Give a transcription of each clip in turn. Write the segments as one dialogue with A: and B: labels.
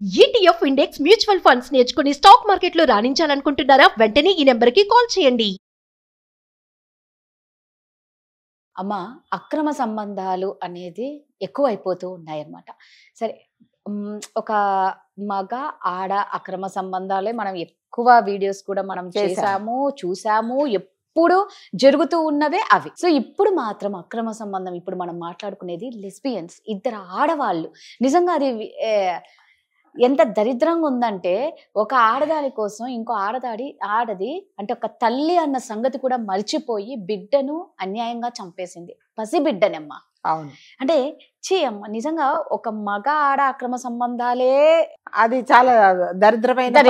A: ETF index mutual funds నేర్చుకుని stock మార్కెట్లో రాణించాలనుకుంటున్నారా? వెంటనే ఈ నెంబర్కి కాల్ చేయండి.
B: అమ్మ, అక్రమ సంబంధాలు అనేది ఎక్కువైపోతూ ఉన్నాయన్నమాట. సరే, ఒక మగ ఆడ అక్రమ సంబంధాలే మనం ఎక్కువ వీడియోస్ కూడా మనం చేసాము, చూసాము. ఎప్పుడు జరుగుతూ ఉన్నవే అవి. సో ఇప్పుడు మాత్రం అక్రమ సంబంధం, ఇప్పుడు మనం మాట్లాడుకునేది లెస్బియన్స్, ఇద్దరు ఆడవాళ్ళు. నిజంగా అది ఎంత దరిద్రంగా ఉందంటే, ఒక ఆడదాని కోసం ఇంకో ఆడది అంటే ఒక తల్లి అన్న సంగతి కూడా మర్చిపోయి బిడ్డను అన్యాయంగా చంపేసింది. పసి బిడ్డనమ్మ.
C: అవును,
B: అంటే అమ్మ, నిజంగా ఒక మగ ఆడ అక్రమ సంబంధాలే
C: అది చాలా దరిద్రమైన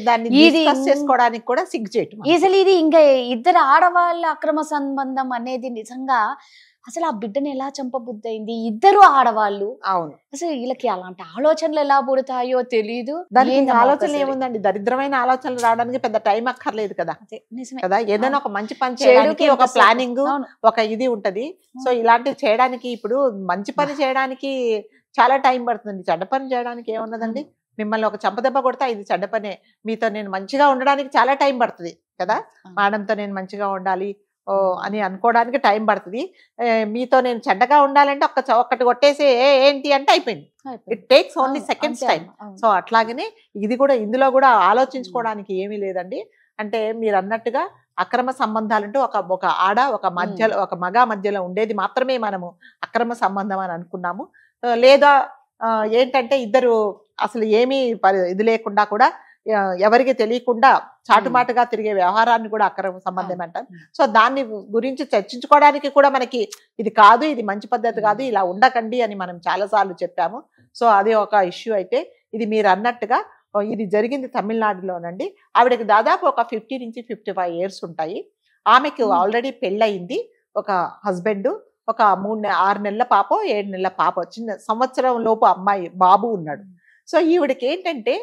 C: దాన్ని డిస్కస్ చేసుకోవడానికి కూడా సిగ్గుచేటు.
B: అసలు ఇది ఇంకా ఇద్దరు ఆడవాళ్ళ అక్రమ సంబంధం అనేది నిజంగా అసలు ఆ బిడ్డను ఎలా చంపబుద్దయింది? ఇద్దరు ఆడవాళ్ళు.
C: అవును,
B: అసలు వీళ్ళకి అలాంటి ఆలోచనలు ఎలా పుడతాయో తెలీదు.
C: దానికి ఆలోచనలు ఏముందండి? దరిద్రమైన ఆలోచనలు రావడానికి పెద్ద టైం అక్కర్లేదు కదా. కదా, ఏదైనా ఒక మంచి పని చేయడానికి ఒక ప్లానింగ్, ఒక ఇది ఉంటది. సో ఇలాంటివి చేయడానికి, ఇప్పుడు మంచి పని చేయడానికి చాలా టైం పడుతుంది. చెడ్డ పని చేయడానికి ఏమున్నదండి? మిమ్మల్ని ఒక చంపదెబ్బ కొడితే ఇది చెడ్డ పనే. మీతో నేను మంచిగా ఉండడానికి చాలా టైం పడుతుంది కదా. మేడంతో నేను మంచిగా ఉండాలి అని అనుకోవడానికి టైం పడుతుంది. మీతో నేను చెడ్డగా ఉండాలంటే ఒక్కటి కొట్టేసి ఏంటి అంటే అయిపోయింది. It takes only seconds time. So అట్లాగనే ఇది కూడా, ఇందులో కూడా ఆలోచించుకోవడానికి ఏమీ లేదండి. అంటే మీరు అన్నట్టుగా అక్రమ సంబంధాలంటూ ఒక ఆడ ఒక మగ మధ్యలో ఉండేది మాత్రమే మనము అక్రమ సంబంధం అని అనుకున్నాము. లేదా ఏంటంటే ఇద్దరు అసలు ఏమీ ఇది లేకుండా కూడా ఎవరికి తెలియకుండా చాటుమాటుగా తిరిగే వ్యవహారాన్ని కూడా అక్రమ సంబంధం అంటారు. సో దాన్ని గురించి చర్చించుకోవడానికి కూడా మనకి ఇది కాదు, ఇది మంచి పద్ధతి కాదు, ఇలా ఉండకండి అని మనం చాలాసార్లు చెప్పాము. సో అది ఒక ఇష్యూ. అయితే ఇది మీరు అన్నట్టుగా ఇది జరిగింది తమిళనాడులోనండి. ఆవిడకి దాదాపు ఒక 50 నుంచి 55 years ఉంటాయి. ఆమెకి ఆల్రెడీ పెళ్ళయింది. ఒక హస్బెండ్, ఒక 6 నెలల పాపో 7 నెలల పాప, చిన్న సంవత్సరం లోపు అమ్మాయి బాబు ఉన్నాడు. సో ఈవిడికి ఏంటంటే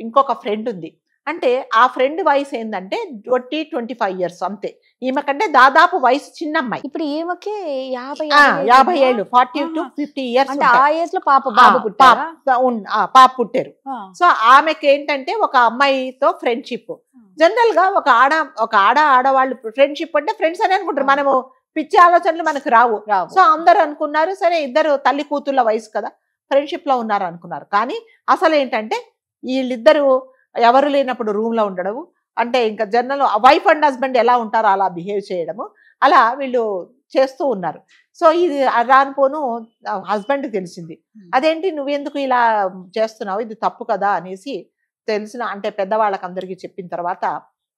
C: ఇంకొక ఫ్రెండ్ ఉంది. అంటే ఆ ఫ్రెండ్ వయసు ఏంటంటే 20-25 years అంతే. ఈమె కంటే దాదాపు వయసు చిన్న అమ్మాయి.
B: ఇప్పుడు ఈమెకి
C: 50 ఏళ్ళు, 40 to 50 years.
B: అంటే ఆ ఏజ్ లో పాప
C: పుట్టారు. సో ఆమెకి ఏంటంటే ఒక అమ్మాయితో ఫ్రెండ్షిప్. జనరల్ గా ఒక ఆడవాళ్ళు ఫ్రెండ్షిప్ అంటే ఫ్రెండ్స్ అని అనుకుంటారు. మనము పిచ్చి ఆలోచనలు మనకు రావు. సో అందరు అనుకున్నారు, సరే ఇద్దరు తల్లి కూతుర్ల వయసు కదా, ఫ్రెండ్షిప్ లో ఉన్నారు అనుకున్నారు. కానీ అసలు ఏంటంటే వీళ్ళిద్దరు ఎవరు లేనప్పుడు రూమ్ లో ఉండడము, అంటే ఇంకా జనరల్ వైఫ్ అండ్ హస్బెండ్ ఎలా ఉంటారో అలా బిహేవ్ చేయడము, అలా వీళ్ళు చేస్తూ ఉన్నారు. సో ఇది రానుపోను హస్బెండ్ తెలిసింది. అదేంటి నువ్వెందుకు ఇలా చేస్తున్నావు, ఇది తప్పు కదా అనేసి తెలిసిన, అంటే పెద్దవాళ్ళకి అందరికీ చెప్పిన తర్వాత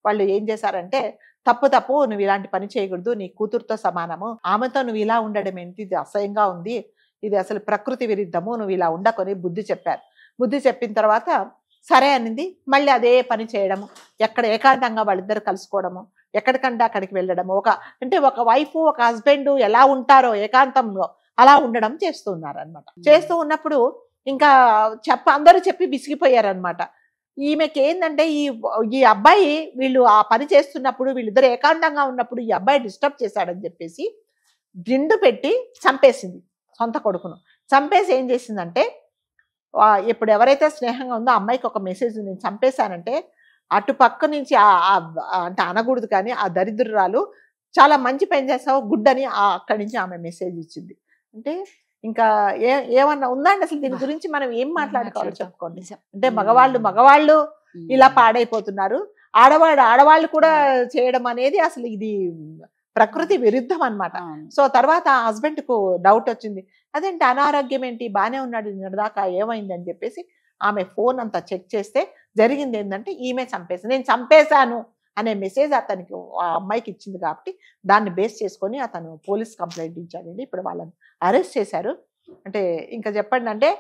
C: వాళ్ళు ఏం చేశారంటే, తప్పు నువ్వు ఇలాంటి పని చేయకూడదు, నీ కూతురుతో సమానము, ఆమెతో నువ్వు ఇలా ఉండడం ఏంటి, ఇది అసహ్యంగా ఉంది, ఇది అసలు ప్రకృతి విరుద్ధము, నువ్వు ఇలా ఉండకొని బుద్ధి చెప్పారు. బుద్ధి చెప్పిన తర్వాత సరే అనింది. మళ్ళీ అదే పని చేయడము, ఎక్కడ ఏకాంతంగా వాళ్ళిద్దరు కలుసుకోవడము, ఎక్కడికంటే అక్కడికి వెళ్ళడము, అంటే ఒక వైఫ్ ఒక హస్బెండ్ ఎలా ఉంటారో ఏకాంతంలో అలా ఉండడం చేస్తూ ఉన్నారు అనమాట. చేస్తూ ఉన్నప్పుడు ఇంకా అందరూ చెప్పి విసిగిపోయారనమాట. ఈమెకి ఏంటంటే ఈ అబ్బాయి, వీళ్ళు ఆ పని చేస్తున్నప్పుడు వీళ్ళిద్దరు ఏకాంతంగా ఉన్నప్పుడు ఈ అబ్బాయి డిస్టర్బ్ చేశాడని చెప్పేసి గిండు పెట్టి చంపేసింది సొంత కొడుకును. చంపేసి ఏం చేసిందంటే, ఇప్పుడు ఎవరైతే స్నేహంగా ఉందో అమ్మాయికి ఒక మెసేజ్ నేను చంపేశానంటే, అటు పక్క నుంచి అంటే అనకూడదు కానీ ఆ దరిద్రురాలు చాలా మంచి పని చేసావు గుడ్ అని అక్కడి నుంచి ఆమె మెసేజ్ ఇచ్చింది. అంటే ఇంకా ఏమన్నా ఉందా అండి అసలు? దీని గురించి మనం ఏం మాట్లాడుకోవాలో చెప్పుకోండి. అంటే మగవాళ్ళు ఇలా పాడైపోతున్నారు, ఆడవాళ్ళు కూడా చేయడం అనేది అసలు ఇది ప్రకృతి విరుద్ధం అనమాట. సో తర్వాత ఆ హస్బెండ్ కు డౌట్ వచ్చింది, అదేంటి అనారోగ్యం ఏంటి, బాగానే ఉన్నాడు నిన్నదాకా, ఏమైంది అని చెప్పేసి ఆమె ఫోన్ అంతా చెక్ చేస్తే జరిగింది ఏంటంటే, ఈమె నేను చంపేశాను అనే మెసేజ్ అతనికి ఆ అమ్మాయికి ఇచ్చింది. కాబట్టి దాన్ని బేస్ చేసుకొని అతను పోలీస్ కంప్లైంట్ ఇచ్చాడండి. ఇప్పుడు వాళ్ళని అరెస్ట్ చేశారు. అంటే ఇంకా చెప్పండి, అంటే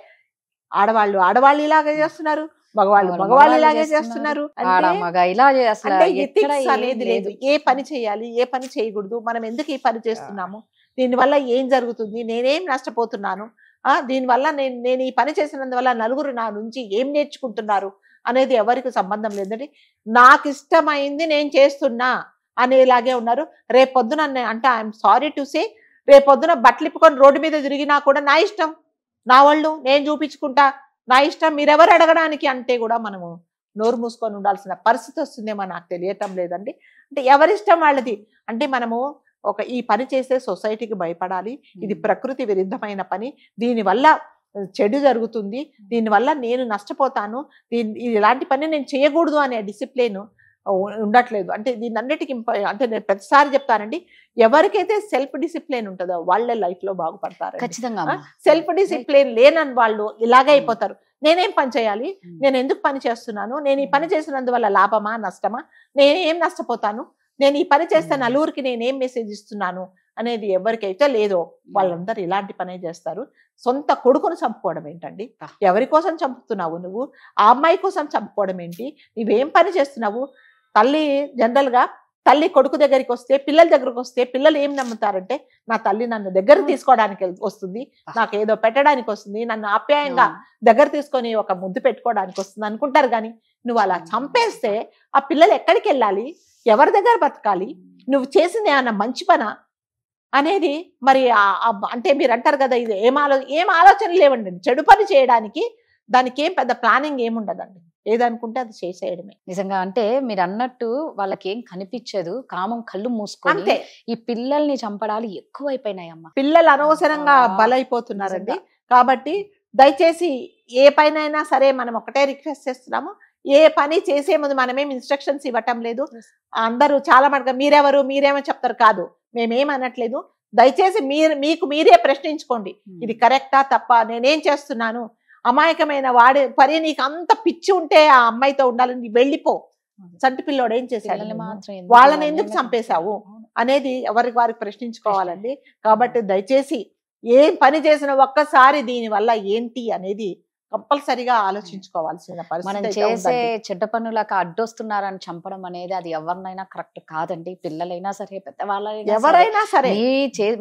C: ఆడవాళ్ళు ఇలాగే చేస్తున్నారు, మగవాళ్ళు ఇలాగే చేస్తున్నారు. అంటే ఎథిక్స్ అనేది లేదు. ఏ పని చేయాలి, ఏ పని చేయకూడదు, మనం ఎందుకు ఈ పని చేస్తున్నాము, దీనివల్ల ఏం జరుగుతుంది, నేనేం నష్టపోతున్నాను, దీనివల్ల నేను ఈ పని చేసినందువల్ల నలుగురు నా నుంచి ఏం నేర్చుకుంటున్నారు అనేది ఎవరికి సంబంధం లేదండి. నాకు ఇష్టమైంది నేను చేస్తున్నా అనేలాగే ఉన్నారు. రేపొద్దున అంటే ఐఎమ్ సారీ టు సే, రేపొద్దున బట్టలిప్పుకొని రోడ్డు మీద తిరిగినా కూడా నా ఇష్టం, నా వాళ్ళు నేను చూపించుకుంటా, నా ఇష్టం మీరెవరు అడగడానికి అంటే కూడా మనము నోరు మూసుకొని ఉండాల్సిన పరిస్థితి వస్తుందేమో నాకు తెలియటం లేదండి. అంటే ఎవరిష్టం వాళ్ళది. అంటే మనము ఈ పని చేసే సొసైటీకి భయపడాలి. ఇది ప్రకృతి విరుద్ధమైన పని, దీనివల్ల చెడు జరుగుతుంది, దీనివల్ల నేను నష్టపోతాను, ఇలాంటి పని నేను చేయకూడదు అనే డిసిప్లిన్ ఉండట్లేదు. అంటే దీన్ని అన్నిటికీ అంటే నేను ప్రతిసారి చెప్తానండి, ఎవరికైతే సెల్ఫ్ డిసిప్లిన్ ఉంటుందో వాళ్ళే లైఫ్ లో బాగుపడతారు.
B: ఖచ్చితంగా
C: సెల్ఫ్ డిసిప్లిన్ లేనని వాళ్ళు ఇలాగే అయిపోతారు. నేనేం పని చేయాలి, నేను ఎందుకు పని చేస్తున్నాను, నేను ఈ పని చేసినందువల్ల లాభమా నష్టమా, నేనేం నష్టపోతాను, నేను ఈ పని చేస్తే నలుగురికి నేనేం మెసేజ్ ఇస్తున్నాను అనేది ఎవరికైతే లేదో వాళ్ళందరూ ఇలాంటి పనే చేస్తారు. సొంత కొడుకును చంపుకోవడం ఏంటండి? ఎవరి కోసం చంపుతున్నావు నువ్వు? ఆ అమ్మాయి కోసం చంపుకోవడం ఏంటి? నువ్వేం పని చేస్తున్నావు? తల్లి జనరల్ గా తల్లి కొడుకు దగ్గరికి వస్తే, పిల్లల దగ్గరకు వస్తే పిల్లలు ఏం నమ్ముతారంటే, నా తల్లి నన్ను దగ్గర తీసుకోవడానికి వస్తుంది, నాకు ఏదో పెట్టడానికి వస్తుంది, నన్ను ఆప్యాయంగా దగ్గర తీసుకొని ఒక ముద్దు పెట్టుకోవడానికి వస్తుంది అనుకుంటారు. కానీ నువ్వు అలా చంపేస్తే ఆ పిల్లలు ఎక్కడికి వెళ్ళాలి, ఎవరి దగ్గర బతకాలి, నువ్వు చేసింది ఏమన్నా మంచి పనా అనేది మరి అంటే మీరు అంటారు కదా, ఇది ఏం ఆలోచన లేవండి చెడు పని చేయడానికి. దానికి ఏం పెద్ద ప్లానింగ్ ఏముండదండి, ఏదనుకుంటే అది చేసేయడమే.
B: నిజంగా అంటే మీరు అన్నట్టు వాళ్ళకి ఏం కనిపించదు, కామం కళ్ళు మూసుకొని ఈ పిల్లల్ని చంపడాలు ఎక్కువైపోయినాయమ్మా.
C: పిల్లలు అనవసరంగా బలైపోతున్నారండి. కాబట్టి దయచేసి ఏ పైనైనా సరే మనం ఒకటే రిక్వెస్ట్ చేస్తున్నాము, ఏ పని చేసే ముందు మనమేం ఇన్స్ట్రక్షన్స్ ఇవ్వటం లేదు. అందరూ చాలా మటుగా మీరెవరు మీరేమో చెప్తారు, కాదు మేమేం అనట్లేదు. దయచేసి మీకు మీరే ప్రశ్నించుకోండి, ఇది కరెక్టా తప్ప, నేనేం చేస్తున్నాను, అమాయకమైన వాడే పరి నీకు అంత పిచ్చి ఉంటే ఆ అమ్మాయితో ఉండాలని వెళ్ళిపో. చంటి పిల్లోడు ఏం చేశాడు, వాళ్ళని ఎందుకు చంపేశావు అనేది ఎవరికి వారికి ప్రశ్నించుకోవాలండి. కాబట్టి దయచేసి ఏం పని చేసిన ఒక్కసారి దీని వల్ల ఏంటి అనేది కంపల్సరిగా ఆలోచించుకోవాల్సిన పరిస్థితి.
B: మనం చేసే చెడ్డ పనులకు అడ్డొస్తున్నారని చంపడం అనేది అది ఎవరినైనా కరెక్ట్ కాదండి. పిల్లలైనా సరే, పెద్దవాళ్ళైనా
C: ఎవరైనా సరే,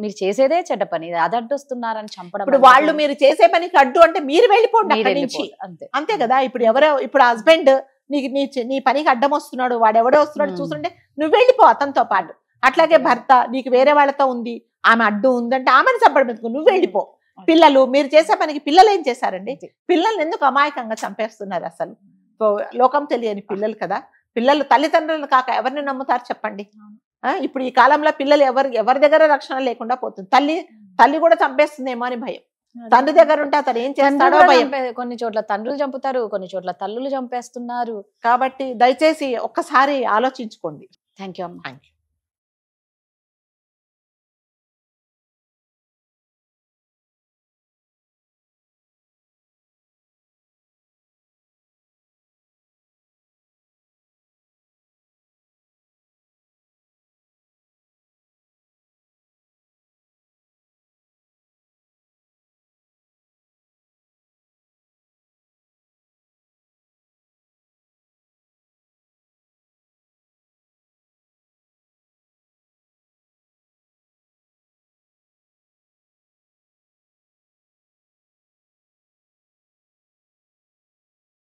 B: మీరు చేసేదే చెడ్డ పని, అది అడ్డొస్తున్నారని చంపడం.
C: ఇప్పుడు వాళ్ళు మీరు చేసే పనికి అడ్డు అంటే మీరు వెళ్ళిపోండి అక్కడి నుంచి, అంతే కదా. ఇప్పుడు హస్బెండ్ నీ పనికి అడ్డం వస్తున్నాడు, వాడెవడో వస్తున్నాడు చూస్తుంటే నువ్వు వెళ్ళిపో అతనితో పాటు. అట్లాగే భర్త నీకు వేరే వాళ్ళతో ఉంది, ఆమె అడ్డు ఉందంటే ఆమెను చంపడం ఎందుకు, నువ్వు వెళ్ళిపో. పిల్లలు మీరు చేసే పనికి పిల్లలు ఏం చేశారండి? పిల్లల్ని ఎందుకు అమాయకంగా చంపేస్తున్నారు? అసలు లోకం తెలియని పిల్లలు కదా. పిల్లలు తల్లిదండ్రులను కాక ఎవరిని నమ్ముతారు చెప్పండి? ఇప్పుడు ఈ కాలంలో పిల్లలు ఎవరి దగ్గర రక్షణ లేకుండా పోతుంది. తల్లి కూడా చంపేస్తుందేమో అని భయం. తండ్రి దగ్గర ఉంటే అతను ఏం చేస్తాడో భయం.
B: కొన్ని చోట్ల తండ్రులు చంపుతారు, కొన్ని చోట్ల తల్లులు చంపేస్తున్నారు.
C: కాబట్టి దయచేసి ఒక్కసారి ఆలోచించుకోండి.
B: థ్యాంక్ యూ అమ్మా.